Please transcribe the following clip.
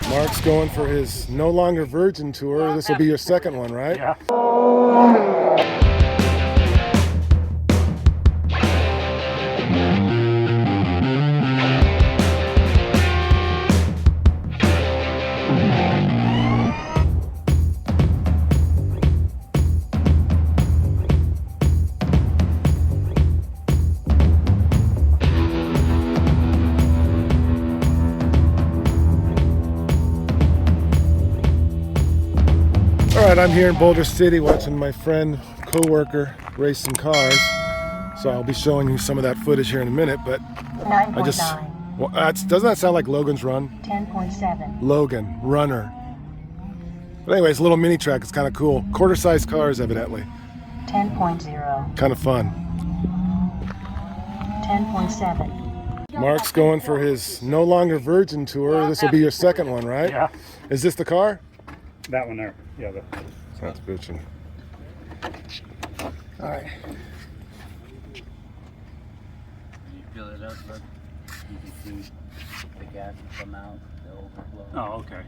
Mark's going for his No Longer Virgin tour. This will be your second one, right? Yeah. All right, I'm here in Boulder City watching my friend, co-worker, race some cars. So I'll be showing you some of that footage here in a minute, but 9.9. Well, doesn't that sound like Logan's Run? 10.7. Logan, runner. But anyways, a little mini track, it's kind of cool. Quarter-sized cars, evidently. 10.0. Kind of fun. 10.7. Mark's going for his No Longer Virgin tour. This will be your second one, right? Yeah. Is this the car? That one there. Yeah. That's bitching. All right. You fill it up, bud. You can see the gas come out, the overflow. Oh, okay.